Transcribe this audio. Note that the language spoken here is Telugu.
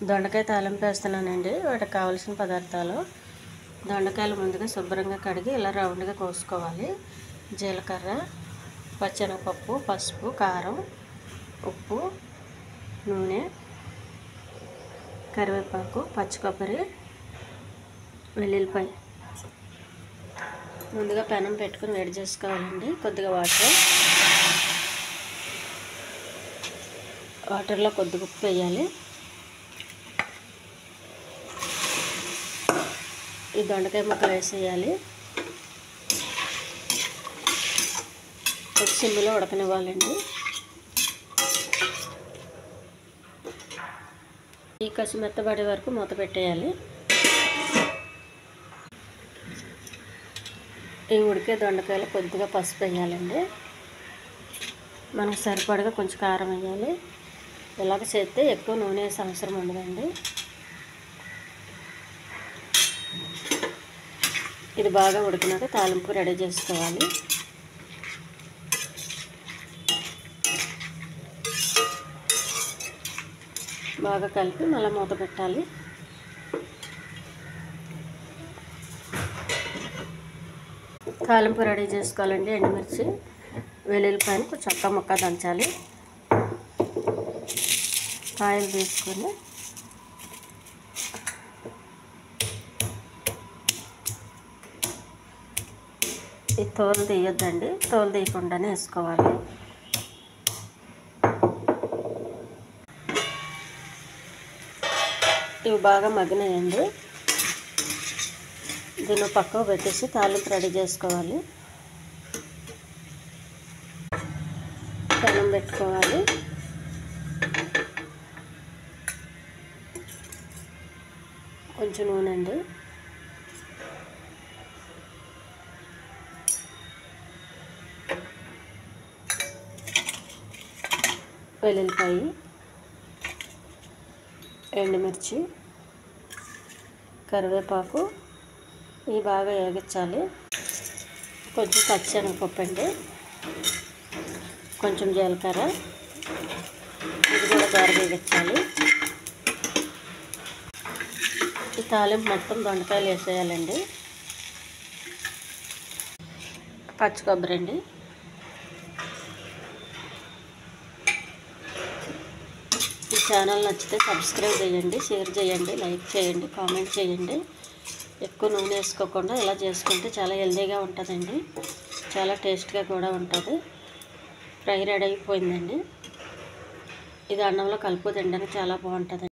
దొండకాయ తాలింపు వేస్తున్నానండి. వాటికి కావాల్సిన పదార్థాలు: దొండకాయలు ముందుగా శుభ్రంగా కడిగి ఇలా రౌండ్గా కోసుకోవాలి. జీలకర్ర, పచ్చెనగపప్పు, పసుపు, కారం, ఉప్పు, నూనె, కరివేపాకు, పచ్చి కొబ్బరి, వెల్లుల్లిపాయ. ముందుగా పెనం పెట్టుకుని వేడి చేసుకోవాలండి. కొద్దిగా వాటర్లో కొద్దిగా ఉప్పు వేయాలి. ఈ దొండకాయ ముక్కలు వేసేయాలి. కొద్ది సిమ్లో ఉడకనివ్వాలండి. ఈ కసి మెత్తబడే వరకు మూత పెట్టేయాలి. ఈ ఉడికే దొండకాయలు కొద్దిగా పసుపు వేయాలండి. మనకు సరిపడగా కొంచెం కారం వేయాలి. ఇలాగ చేస్తే ఎక్కువ నూనె వేసే అవసరం ఉండదండి. ఇది బాగా ఉడికినాక తాలింపు రెడీ చేసుకోవాలి. బాగా కలిపి మళ్ళీ మూత పెట్టాలి. తాలింపు రెడీ చేసుకోవాలండి. ఎండుమిర్చి, వెల్లుల్లిపాయను కొంచెం చక్క ముక్క దంచాలి. కాయలు తీసుకొని ఈ తోలు తీయొద్దండి, తోలు తీయకుండానే వేసుకోవాలి. ఇవి బాగా మగ్గినాయండి. దీన్ని పక్కకు పెట్టేసి తాలింపు రెడీ చేసుకోవాలి. పెనం పెట్టుకోవాలి. కొంచెం నూనె అండి. వెల్లుల్లిపాయ, ఎండుమిర్చి, కరివేపాకు ఇవి బాగా వేగించాలి. కొంచెం పచ్చెనగపప్పు అండి, కొంచెం జీలకర్ర, ఇది కూడా బాగా వేగించాలి. ఈ తాలింపు మొత్తం దొండకాయలు వేసేయాలండి. పచ్చి కొబ్బరి అండి. ఈ ఛానల్ నచ్చితే సబ్స్క్రైబ్ చేయండి, షేర్ చేయండి, లైక్ చేయండి, కామెంట్ చేయండి. ఎక్కువ నూనె వేసుకోకుండా ఇలా చేసుకుంటే చాలా హెల్తీగా ఉంటుందండి. చాలా టేస్ట్గా కూడా ఉంటుంది. ఫ్రై రెడీ అయిపోయిందండి. ఇది అన్నంలో కలుపు తినడానికి చాలా బాగుంటుంది.